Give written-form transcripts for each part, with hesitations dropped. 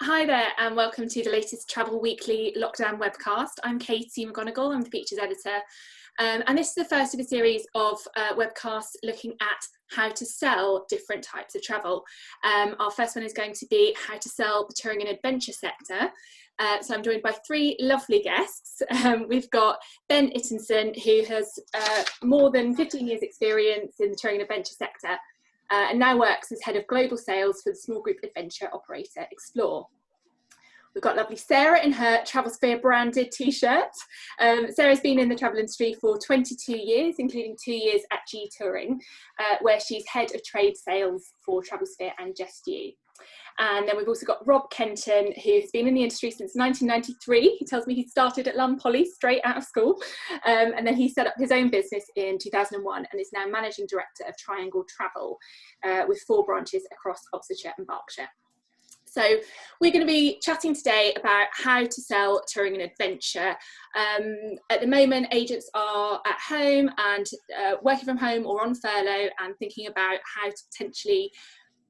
Hi there, and welcome to the latest Travel Weekly Lockdown webcast. I'm Katie McGonagle, I'm the features editor, and this is the first of a series of webcasts looking at how to sell different types of travel. Our first one is going to be how to sell the touring and adventure sector. So I'm joined by three lovely guests. We've got Ben Ittensohn, who has more than 15 years experience in the touring and adventure sector, and now works as head of global sales for the small group adventure operator Explore. We've got lovely Sarah in her Travelsphere branded t-shirt. Sarah's been in the travel industry for 22 years, including 2 years at G Touring, where she's head of trade sales for Travelsphere and Just You. And then we've also got Rob Kenton, who has been in the industry since 1993. He tells me he started at London Poly straight out of school. And then he set up his own business in 2001 and is now managing director of Triangle Travel with 4 branches across Oxfordshire and Berkshire. So we're going to be chatting today about how to sell touring and adventure. At the moment, agents are at home and working from home or on furlough and thinking about how to potentially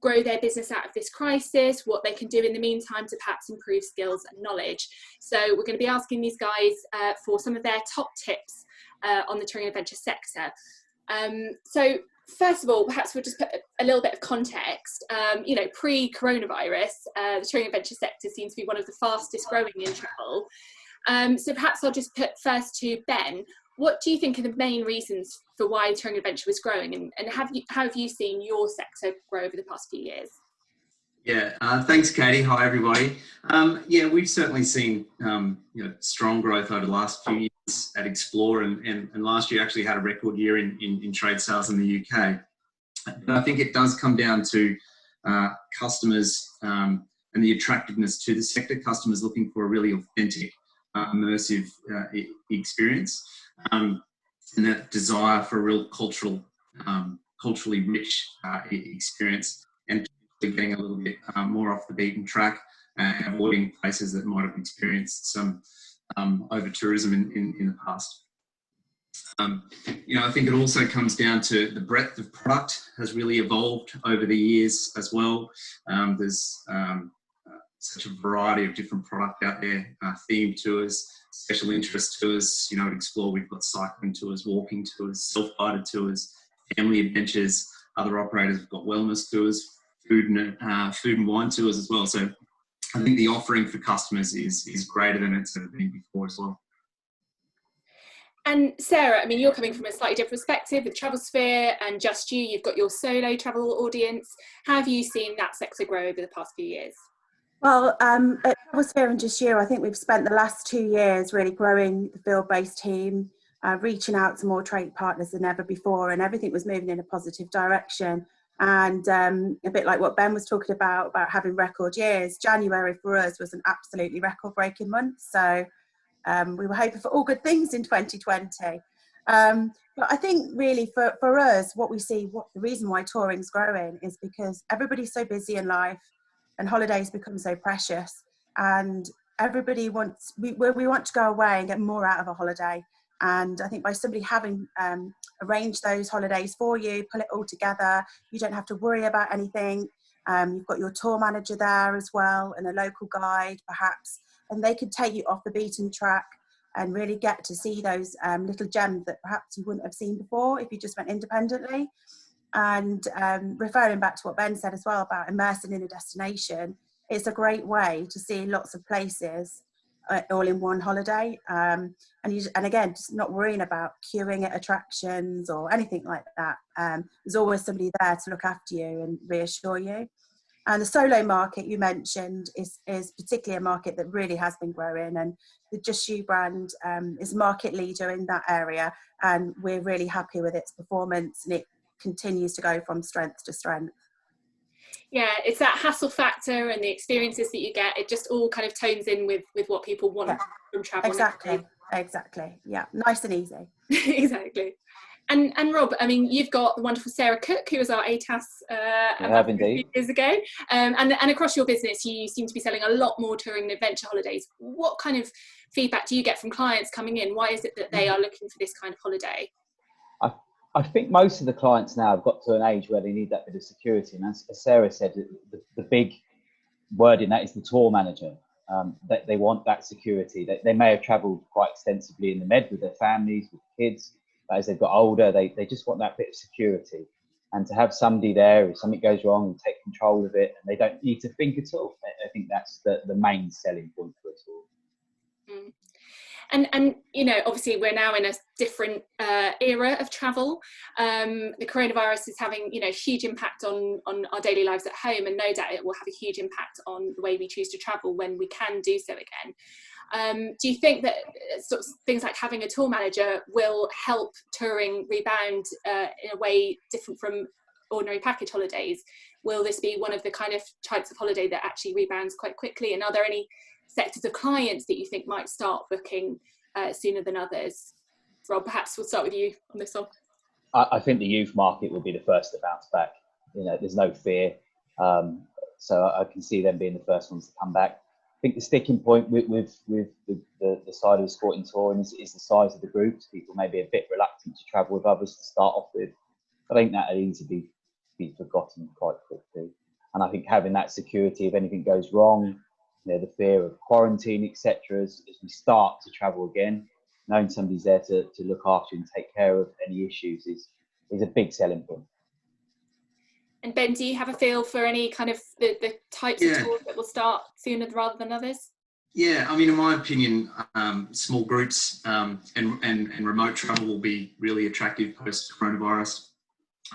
grow their business out of this crisis, what they can do in the meantime to perhaps improve skills and knowledge. So we're going to be asking these guys for some of their top tips on the touring and adventure sector. So first of all, perhaps we'll just put a little bit of context. Pre-coronavirus, the touring and adventure sector seems to be one of the fastest growing in travel. So perhaps I'll just put first to Ben. What do you think are the main reasons for why touring and adventure was growing, and how have you seen your sector grow over the past few years? Yeah, thanks, Katie. Hi, everybody. We've certainly seen strong growth over the last few years at Explore, and last year actually had a record year in trade sales in the UK. But I think it does come down to customers and the attractiveness to the sector. Customers looking for a really authentic, immersive experience, and that desire for a real culturally rich experience, and getting a little bit more off the beaten track and avoiding places that might have experienced some over tourism in the past. I think it also comes down to the breadth of product has really evolved over the years as well. There's such a variety of different product out there, themed tours, special interest tours. At Explore we've got cycling tours, walking tours, self-guided tours, family adventures. Other operators have got wellness tours, food and wine tours as well. So I think the offering for customers is greater than it's ever been before as well. And Sarah, I mean, you're coming from a slightly different perspective with Travelsphere and Just You. You've got your solo travel audience. How have you seen that sector grow over the past few years? Well, at Travelsphere and Just You, I think we've spent the last 2 years really growing the field-based team, reaching out to more trade partners than ever before, and everything was moving in a positive direction. And a bit like what Ben was talking about having record years, January for us was an absolutely record-breaking month. So we were hoping for all good things in 2020. But I think really for us, what we see, the reason why touring's growing is because everybody's so busy in life and holidays become so precious. And everybody we want to go away and get more out of a holiday. And I think by somebody having arranged those holidays for you, pull it all together, you don't have to worry about anything. You've got your tour manager there as well, and a local guide perhaps, and they could take you off the beaten track and really get to see those little gems that perhaps you wouldn't have seen before if you just went independently. And referring back to what Ben said as well about immersing in a destination, it's a great way to see lots of places all in one holiday, and again, just not worrying about queuing at attractions or anything like that. There's always somebody there to look after you and reassure you. And the solo market you mentioned is particularly a market that really has been growing, and the Just You brand is market leader in that area, and we're really happy with its performance, and it continues to go from strength to strength. Yeah, it's that hassle factor and the experiences that you get. It just all kind of tones in with what people want from travel. Exactly. Yeah, nice and easy. Exactly. And Rob, I mean, you've got the wonderful Sarah Cook, who was our ATAS a few years ago. And across your business, you seem to be selling a lot more touring and adventure holidays. What kind of feedback do you get from clients coming in? Why is it that they are looking for this kind of holiday? I think most of the clients now have got to an age where they need that bit of security. And as Sarah said, the big wording that is the tour manager. That they want that security. They may have travelled quite extensively in the Med with their families, with kids, but as they've got older, they just want that bit of security. And to have somebody there, if something goes wrong, and take control of it, and they don't need to think at all. I think that's the main selling point for us all. Mm. And you know, obviously we're now in a different era of travel. The coronavirus is having, you know, huge impact on our daily lives at home, and no doubt it will have a huge impact on the way we choose to travel when we can do so again. Do you think that sort of things like having a tour manager will help touring rebound in a way different from ordinary package holidays? Will this be one of the kind of types of holiday that actually rebounds quite quickly? And are there any sectors of clients that you think might start booking sooner than others? Rob, perhaps we'll start with you on this one. I think the youth market will be the first to bounce back. You know, there's no fear. So I can see them being the first ones to come back. I think the sticking point with the side of the sporting touring is the size of the groups. People may be a bit reluctant to travel with others to start off with. I think that'll easily be forgotten quite quickly. And I think having that security, if anything goes wrong, you know, the fear of quarantine, etc., as we start to travel again, knowing somebody's there to look after you and take care of any issues is a big selling point. And Ben, do you have a feel for any kind of the types of tours that will start sooner rather than others? Yeah, I mean, in my opinion, small groups and remote travel will be really attractive post-coronavirus.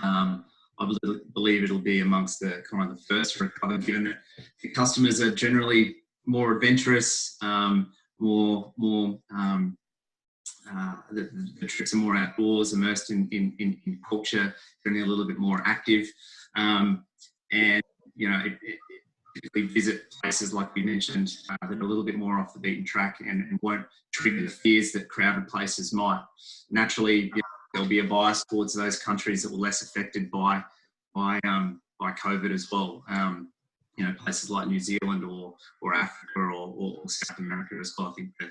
I believe it'll be amongst the kind of the first to recover, given that the customers are generally more adventurous, the trips are more outdoors, immersed in culture, generally a little bit more active, and you know, typically visit places like we mentioned that are a little bit more off the beaten track and won't trigger the fears that crowded places might. Naturally, you know, there'll be a bias towards those countries that were less affected by COVID as well. You know, places like New Zealand or Africa or South America as well. I think that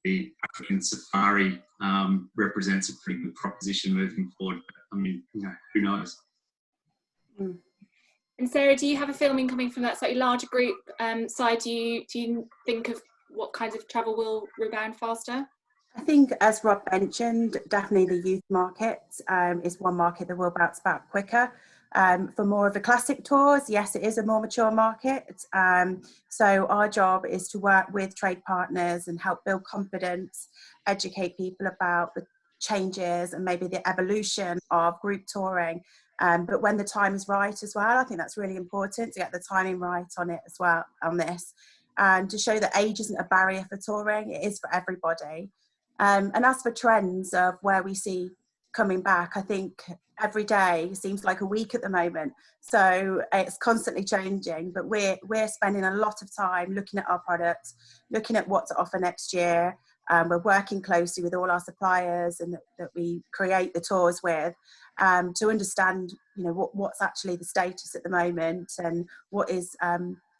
the African safari represents a pretty good proposition moving forward. But, I mean, you know, who knows? Mm. And Sarah, do you have a feeling coming from that slightly larger group side? Do you think of what kinds of travel will rebound faster? I think, as Rob mentioned, definitely the youth market is one market that will bounce back quicker. For more of the classic tours, yes, it is a more mature market. So our job is to work with trade partners and help build confidence, educate people about the changes and maybe the evolution of group touring. But when the time is right as well, I think that's really important to get the timing right on it as well, on this. And to show that age isn't a barrier for touring, it is for everybody. And as for trends of where we see coming back, I think every day seems like a week at the moment. So it's constantly changing, but we're spending a lot of time looking at our products, looking at what to offer next year. We're working closely with all our suppliers and that we create the tours with to understand, you know, what's actually the status at the moment and what is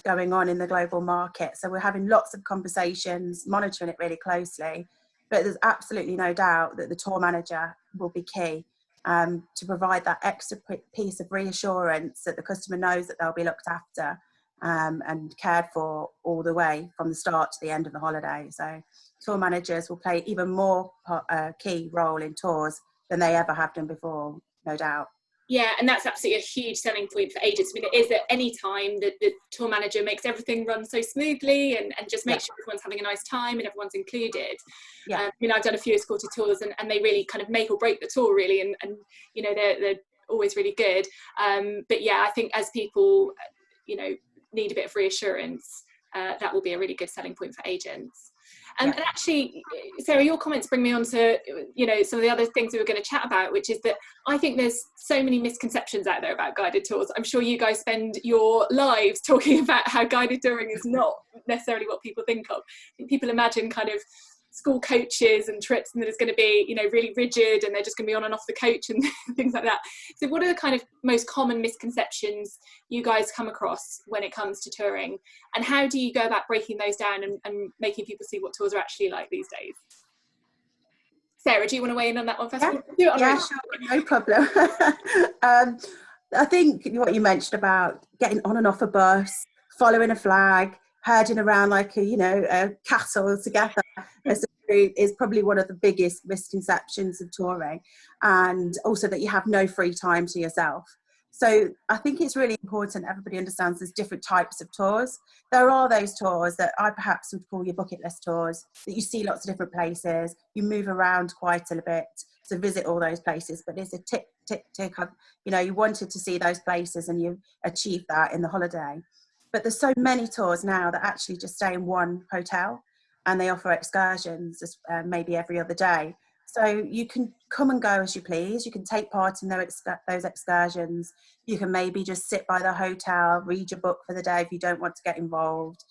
going on in the global market. So we're having lots of conversations, monitoring it really closely. But there's absolutely no doubt that the tour manager will be key to provide that extra piece of reassurance that the customer knows that they'll be looked after and cared for all the way from the start to the end of the holiday. So tour managers will play even more key role in tours than they ever have done before, no doubt. Yeah, and that's absolutely a huge selling point for agents. I mean, it is at any time that the tour manager makes everything run so smoothly and just makes sure everyone's having a nice time and everyone's included. Yeah. I mean, I've done a few escorted tours and they really kind of make or break the tour, really, and you know, they're always really good. But yeah, I think as people, you know, need a bit of reassurance, that will be a really good selling point for agents. And actually, Sarah, your comments bring me on to, you know, some of the other things we were going to chat about, which is that I think there's so many misconceptions out there about guided tours. I'm sure you guys spend your lives talking about how guided touring is not necessarily what people think of. I think people imagine kind of school coaches and trips and that it's going to be, you know, really rigid and they're just going to be on and off the coach and things like that. So what are the kind of most common misconceptions you guys come across when it comes to touring, and how do you go about breaking those down and making people see what tours are actually like these days? Sarah, do you want to weigh in on that one first? Yeah, sure, no problem. I think what you mentioned about getting on and off a bus, following a flag, herding around like a cattle together as a group is probably one of the biggest misconceptions of touring, and also that you have no free time to yourself. So I think it's really important everybody understands there's different types of tours. There are those tours that I perhaps would call your bucket list tours, that you see lots of different places, you move around quite a bit to visit all those places, but it's a tick, tick, tick. You wanted to see those places and you achieved that in the holiday. But there's so many tours now that actually just stay in one hotel, and they offer excursions maybe every other day. So you can come and go as you please. You can take part in those excursions. You can maybe just sit by the hotel, read your book for the day if you don't want to get involved.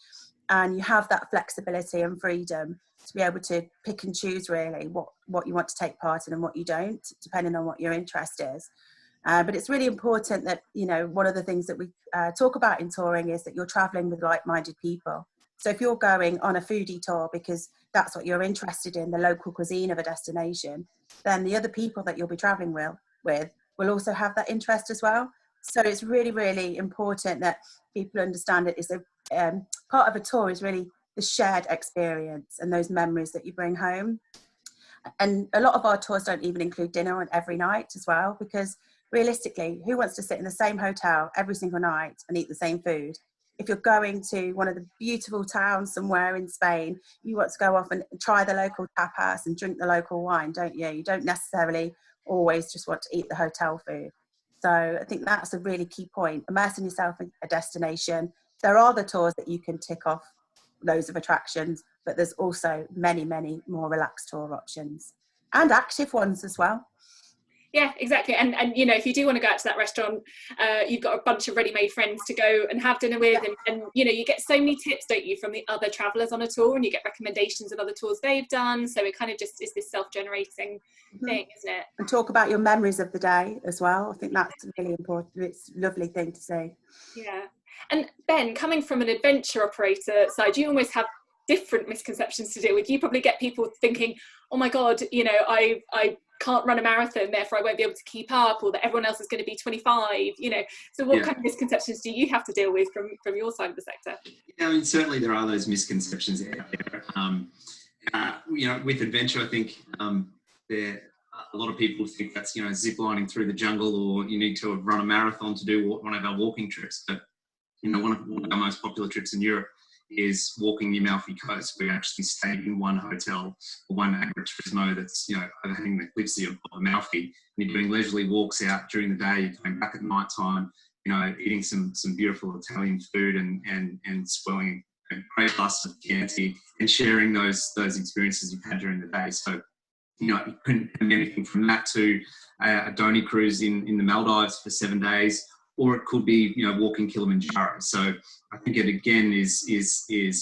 And you have that flexibility and freedom to be able to pick and choose really what you want to take part in and what you don't, depending on what your interest is. But it's really important that, one of the things that we talk about in touring is that you're traveling with like-minded people. So if you're going on a foodie tour because that's what you're interested in, the local cuisine of a destination, then the other people that you'll be traveling with will also have that interest as well. So it's really, really important that people understand it is part of a tour is really the shared experience and those memories that you bring home. And a lot of our tours don't even include dinner on every night as well, because realistically, who wants to sit in the same hotel every single night and eat the same food? If you're going to one of the beautiful towns somewhere in Spain, you want to go off and try the local tapas and drink the local wine, don't you? You don't necessarily always just want to eat the hotel food. So I think that's a really key point. Immersing yourself in a destination. There are the tours that you can tick off loads of attractions, but there's also many, many more relaxed tour options and active ones as well. Yeah, exactly. And if you do want to go out to that restaurant, you've got a bunch of ready-made friends to go and have dinner with, and you get so many tips, don't you, from the other travellers on a tour, and you get recommendations of other tours they've done. So it kind of just is this self-generating thing, isn't it? And talk about your memories of the day as well. I think that's really important. It's a lovely thing to see. Yeah. And Ben, coming from an adventure operator side, you almost have different misconceptions to deal with. You probably get people thinking, oh my God, I can't run a marathon, therefore I won't be able to keep up, or that everyone else is going to be 25, So what kind of misconceptions do you have to deal with from your side of the sector? Yeah, I mean, certainly there are those misconceptions out there. With adventure, I think a lot of people think that's, zip lining through the jungle, or you need to run a marathon to do one of our walking trips. But, one of our most popular trips in Europe is walking the Amalfi Coast. We actually stayed in one hotel, or one agriturismo that's, overhanging the cliffs of Amalfi. And you're doing leisurely walks out during the day, you're coming back at night time, eating some beautiful Italian food and swelling a great glass of Chianti and sharing those experiences you've had during the day. So, you couldn't have anything from that to a Doni cruise in the Maldives for 7 days, or it could be, walking Kilimanjaro. So I think it again is the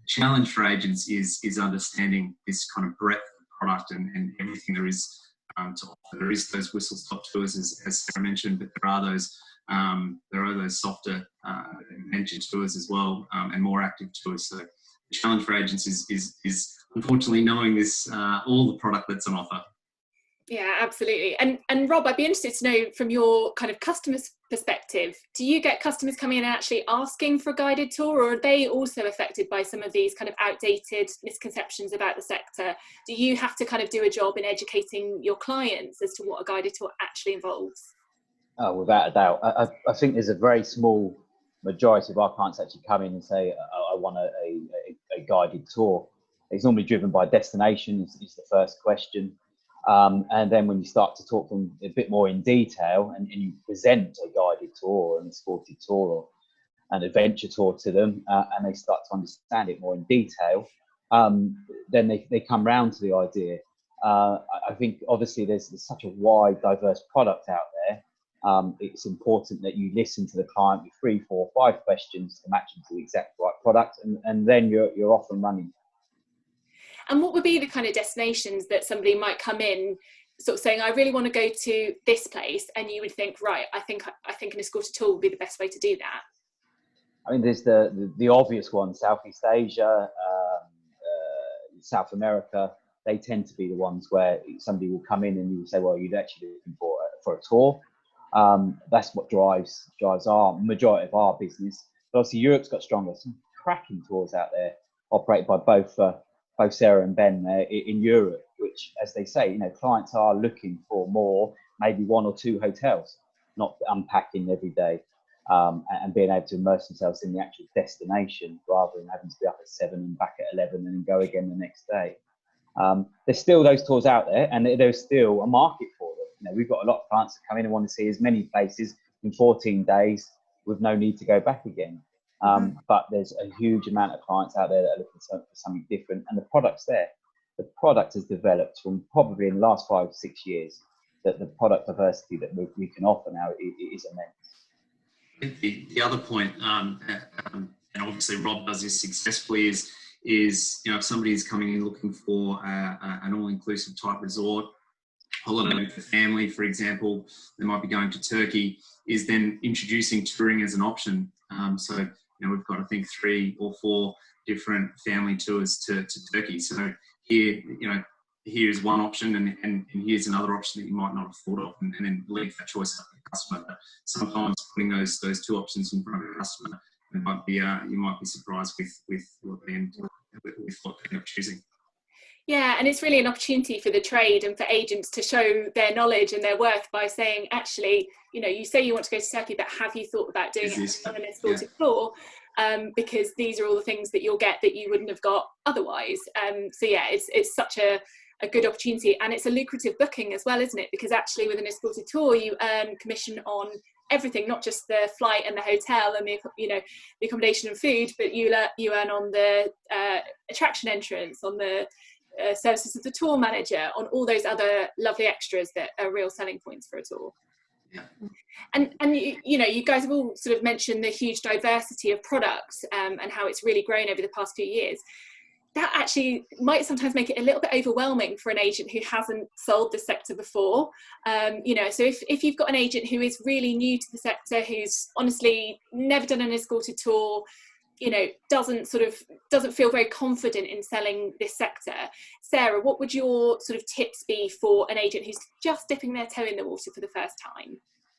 challenge for agents is understanding this kind of breadth of product and everything there is to offer. There is those whistle-stop tours, as Sarah mentioned, but there are those softer adventure tours as well, and more active tours. So the challenge for agents is unfortunately knowing this, all the product that's on offer. Yeah, absolutely. And Rob, I'd be interested to know from your kind of customer's perspective, do you get customers coming in and actually asking for a guided tour, or are they also affected by some of these kind of outdated misconceptions about the sector? Do you have to kind of do a job in educating your clients as to what a guided tour actually involves? Oh, without a doubt. I think there's a very small majority of our clients actually come in and say, I want a guided tour. It's normally driven by destination is the first question. And then when you start to talk to them a bit more in detail and you present a guided tour, an escorted tour, or an adventure tour to them, and they start to understand it more in detail, then they come round to the idea. I think obviously there's such a wide, diverse product out there. It's important that you listen to the client with 3, 4, 5 questions to match them to the exact right product, and then you're off and running. And what would be the kind of destinations that somebody might come in sort of saying, I really want to go to this place, and you would think, right, I think an escorted tour would be the best way to do that? I mean, there's the obvious ones: Southeast Asia, South America. They tend to be the ones where somebody will come in and you will say, well, you'd actually be looking for a tour. That's what drives our majority of our business. But obviously Europe's got stronger. Some cracking tours out there operated by both Sarah and Ben in Europe, which, as they say, clients are looking for more, maybe 1 or 2 hotels, not unpacking every day, and being able to immerse themselves in the actual destination rather than having to be up at 7 and back at 11 and then go again the next day. There's still those tours out there, and there's still a market for them. We've got a lot of clients that come in and want to see as many places in 14 days with no need to go back again. But there's a huge amount of clients out there that are looking for something different, and the product's there. The product has developed from probably in the last 5-6 years, that the product diversity that we can offer now is immense. The other point, and obviously Rob does this successfully, is if somebody's coming in looking for an all-inclusive type resort, holiday with the family, for example, they might be going to Turkey, is then introducing touring as an option. So we've got, I think, 3 or 4 different family tours to Turkey. So here's one option, and here's another option that you might not have thought of, and then leave that choice up to the customer. But sometimes putting those 2 options in front of the customer, you might be surprised with what they end up choosing. Yeah, and it's really an opportunity for the trade and for agents to show their knowledge and their worth by saying, actually, you say you want to go to Turkey, but have you thought about doing it on an escorted tour? Because these are all the things that you'll get that you wouldn't have got otherwise. So yeah, it's such a good opportunity, and it's a lucrative booking as well, isn't it? Because actually with an escorted tour, you earn commission on everything, not just the flight and the hotel and the accommodation and food, but you earn on the attraction entrance, on the services of the tour manager, on all those other lovely extras that are real selling points for a tour. Yeah. And you guys have all sort of mentioned the huge diversity of products and how it's really grown over the past few years. That actually might sometimes make it a little bit overwhelming for an agent who hasn't sold the sector before. So if you've got an agent who is really new to the sector, who's honestly never done an escorted tour, doesn't feel very confident in selling this sector. Sarah, what would your sort of tips be for an agent who's just dipping their toe in the water for the first time?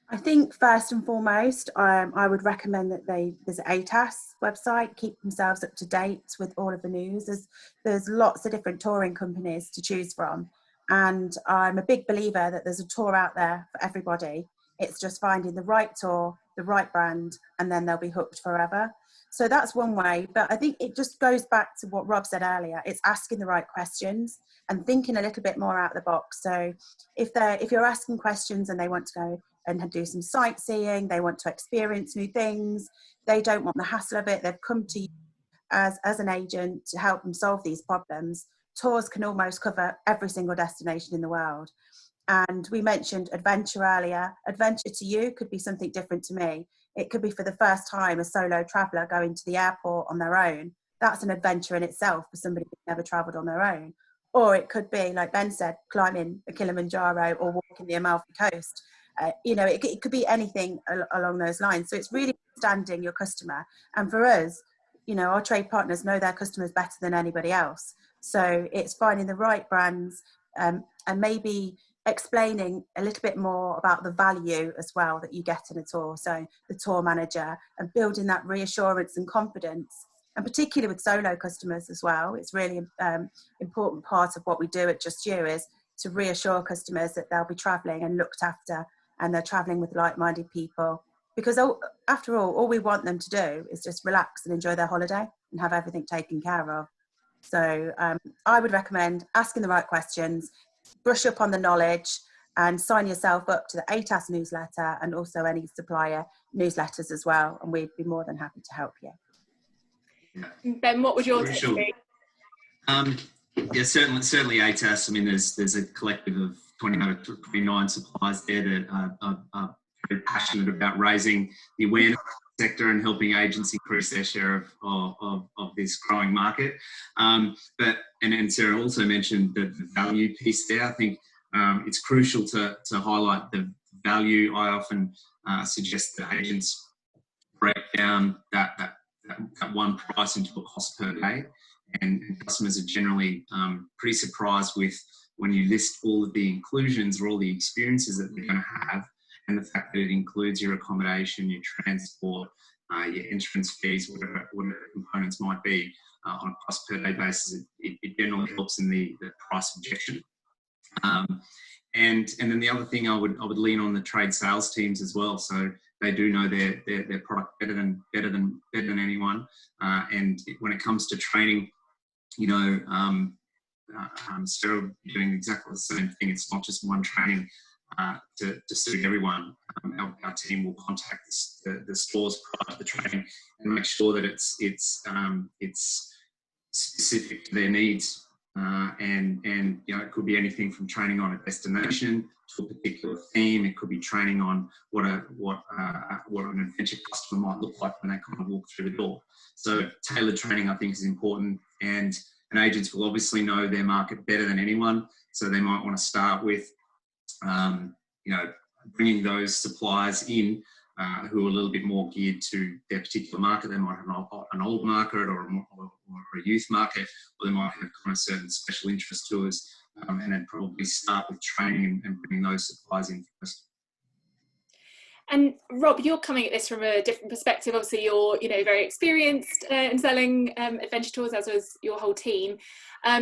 I think first and foremost, I would recommend that they visit ATAS website, keep themselves up to date with all of the news. There's lots of different touring companies to choose from, and I'm a big believer that there's a tour out there for everybody. It's just finding the right tour, the right brand, and then they'll be hooked forever. So that's one way, but I think it just goes back to what Rob said earlier. It's asking the right questions and thinking a little bit more out of the box. So if you're asking questions and they want to go and do some sightseeing, they want to experience new things, they don't want the hassle of it, they've come to you as an agent to help them solve these problems. Tours can almost cover every single destination in the world. And we mentioned adventure earlier. Adventure to you could be something different to me. It could be for the first time a solo traveller going to the airport on their own. That's an adventure in itself for somebody who's never travelled on their own. Or it could be, like Ben said, climbing the Kilimanjaro or walking the Amalfi Coast. It could be anything along those lines. So it's really understanding your customer. And for us, our trade partners know their customers better than anybody else. So it's finding the right brands and maybe explaining a little bit more about the value as well that you get in a tour. So the tour manager, and building that reassurance and confidence, and particularly with solo customers as well. It's really important part of what we do at Just You is to reassure customers that they'll be travelling and looked after, and they're travelling with like-minded people. Because after all we want them to do is just relax and enjoy their holiday and have everything taken care of. So I would recommend asking the right questions, brush up on the knowledge, and sign yourself up to the ATAS newsletter and also any supplier newsletters as well. And we'd be more than happy to help you. Yeah. Ben, what would your tip be? Yeah, certainly ATAS. I mean, there's a collective of 29 suppliers there that are very passionate about raising the awareness of the sector and helping agents increase their share of this growing market. But Sarah also mentioned the value piece there. I think it's crucial to highlight the value. I often suggest that agents break down that one price into a cost per day, and customers are generally pretty surprised with when you list all of the inclusions or all the experiences that they're going to have, and the fact that it includes your accommodation, your transport, your entrance fees, whatever components might be, on a cost per day basis, it generally helps in the price objection. And then the other thing I would lean on the trade sales teams as well. So they do know their product better than anyone. And when it comes to training, Sarah doing exactly the same thing. It's not just one training to suit everyone. Our team will contact the stores prior to the training and make sure that it's specific to their needs. And it could be anything from training on a destination to a particular theme. It could be training on what an adventure customer might look like when they kind of walk through the door. So tailored training, I think, is important, and agents will obviously know their market better than anyone. So they might want to start with, bringing those suppliers in who are a little bit more geared to their particular market. They might have an old market or a youth market, or they might have kind of certain special interest tours, and then probably start with training and bringing those suppliers in first. And Rob, you're coming at this from a different perspective. Obviously, you're very experienced in selling adventure tours, as was your whole team.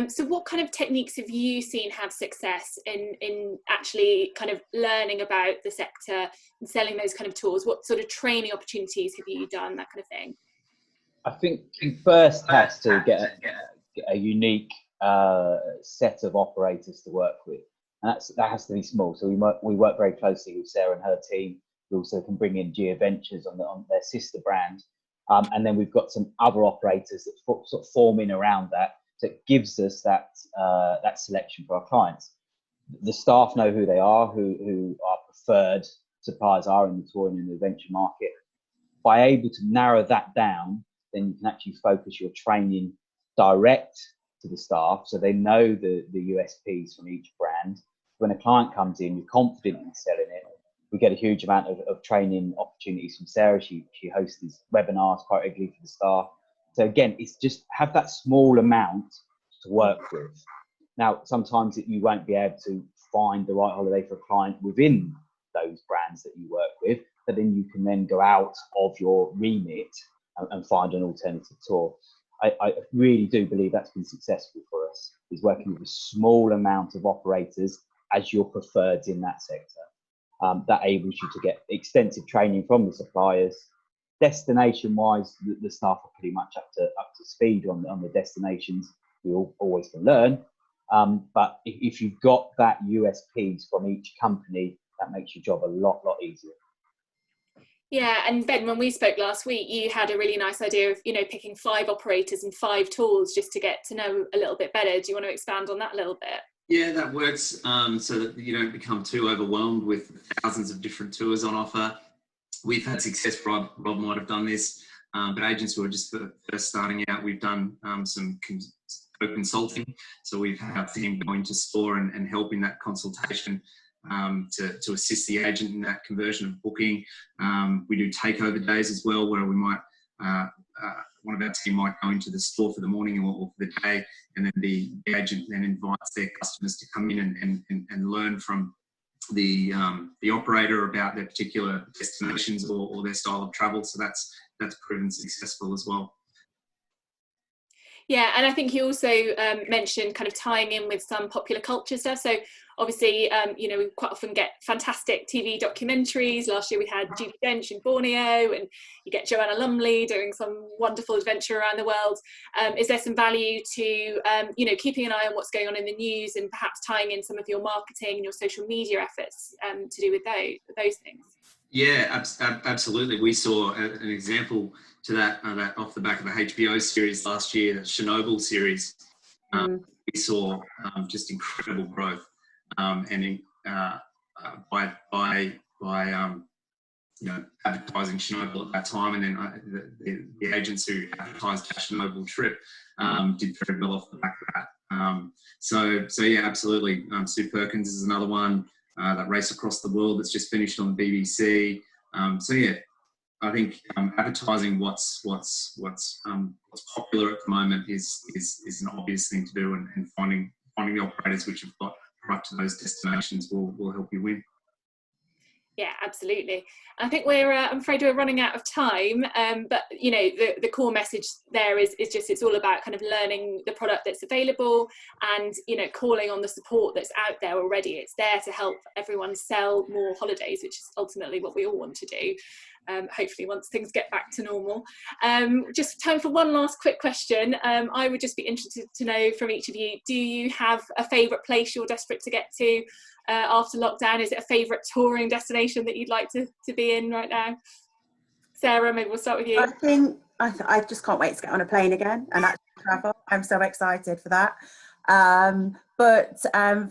So what kind of techniques have you seen have success in actually kind of learning about the sector and selling those kind of tours? What sort of training opportunities have you done, that kind of thing? I think you first has to get a unique set of operators to work with, and that has to be small. So we work very closely with Sarah and her team. We also can bring in G Adventures on their sister brand, and then we've got some other operators that sort of form in around that. So it gives us that selection for our clients. The staff know who they are, who our preferred suppliers are in the touring and the adventure market. By able to narrow that down, then you can actually focus your training direct to the staff, so they know the USPs from each brand. When a client comes in, you're confident in selling it. We get a huge amount of training opportunities from Sarah. She hosts these webinars quite regularly for the staff. So again, it's just have that small amount to work with. Now, sometimes you won't be able to find the right holiday for a client within those brands that you work with, but then you can then go out of your remit and find an alternative tour. I really do believe that's been successful for us, is working with a small amount of operators as your preferred in that sector. That enables you to get extensive training from the suppliers. Destination-wise, the staff are pretty much up to speed on the destinations. We always can learn, but if you've got that USPs from each company, that makes your job a lot easier. Yeah, and Ben, when we spoke last week, you had a really nice idea of picking 5 operators and 5 tours just to get to know a little bit better. Do you want to expand on that a little bit? Yeah, that works, so that you don't become too overwhelmed with thousands of different tours on offer. We've had success. Rob might have done this, but agents who are just first starting out, we've done some consulting. So we've had our team going to store and help in that consultation to assist the agent in that conversion of booking. We do takeover days as well, where we might one of our team might go into the store for the morning or for the day, and then the agent then invites their customers to come in and learn from the operator about their particular destinations or their style of travel. So that's proven successful as well. Yeah, and I think you also mentioned kind of tying in with some popular culture stuff. So obviously, we quite often get fantastic TV documentaries. Last year we had Judi Dench in Borneo, and you get Joanna Lumley doing some wonderful adventure around the world. Is there some value to, keeping an eye on what's going on in the news and perhaps tying in some of your marketing and your social media efforts to do with those things? Yeah, absolutely. We saw an example to that off the back of the HBO series last year, the Chernobyl series. We saw just incredible growth, and by advertising Chernobyl at that time, and then the agents who advertised the Chernobyl trip did very well off the back of that. So yeah, absolutely. Sue Perkins is another one. That Race Across the World that's just finished on the BBC. So yeah, I think advertising what's popular at the moment is an obvious thing to do, and finding the operators which have got product to those destinations will help you win. Yeah, absolutely. I think I'm afraid we're running out of time, but you know, the core message there is just, it's all about kind of learning the product that's available, and you know, calling on the support that's out there already. It's there to help everyone sell more holidays, which is ultimately what we all want to do. Hopefully once things get back to normal. Just time for one last quick question. I would just be interested to know from each of you, do you have a favourite place you're desperate to get to after lockdown? Is it a favourite touring destination that you'd like to be in right now? Sarah, maybe we'll start with you. I think I just can't wait to get on a plane again and actually travel. I'm so excited for that. But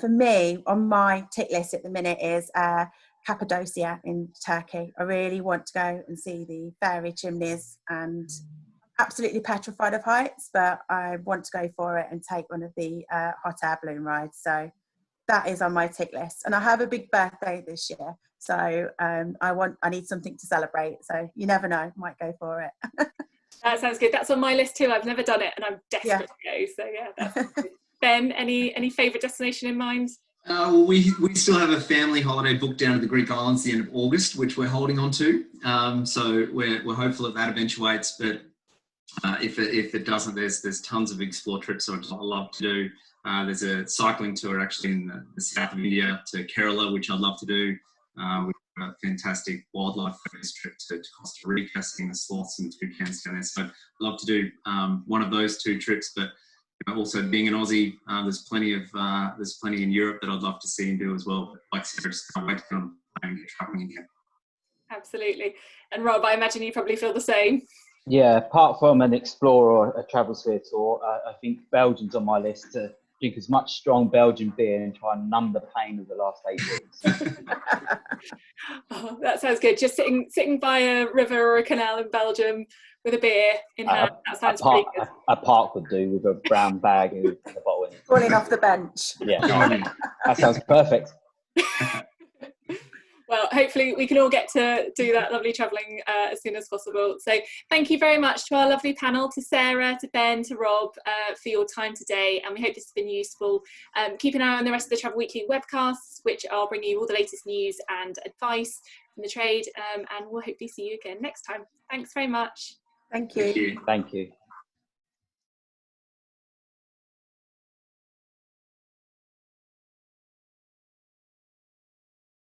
for me, on my tick list at the minute is Cappadocia in Turkey. I really want to go and see the fairy chimneys, and absolutely petrified of heights, but I want to go for it and take one of the hot air balloon rides. So that is on my tick list. And I have a big birthday this year, so I need something to celebrate. So you never know, might go for it. That sounds good. That's on my list too. I've never done it and I'm desperate to go. So yeah, that's good. Ben, any favourite destination in mind? Well, we still have a family holiday booked down to the Greek islands the end of August, which we're holding on to. So we're hopeful that eventuates, but if it doesn't, there's tons of explore trips I'd love to do. There's a cycling tour actually in the south of India to Kerala, which I'd love to do. We've got a fantastic wildlife focused trip to Costa Rica, seeing the sloths and toucans down there. So I'd love to do one of those two trips, but also being an Aussie, there's plenty in Europe that I'd love to see and do as well. But like Sarah, just can't wait to go and get traveling again. Absolutely. And Rob, I imagine you probably feel the same. Yeah, apart from an Explore or a Travelsphere tour, I think Belgium's on my list to drink as much strong Belgian beer and try and numb the pain of the last 8 weeks. Oh, that sounds good. Just sitting by a river or a canal in Belgium with a beer in hand. That sounds pretty good. A park would do, with a brown bag and a bottle in it. Falling off the bench. Yeah, that sounds perfect. Well, hopefully we can all get to do that lovely travelling as soon as possible. So thank you very much to our lovely panel, to Sarah, to Ben, to Rob, for your time today. And we hope this has been useful. Keep an eye on the rest of the Travel Weekly webcasts, which are bringing you all the latest news and advice from the trade. And we'll hopefully see you again next time. Thanks very much. Thank you. Thank you.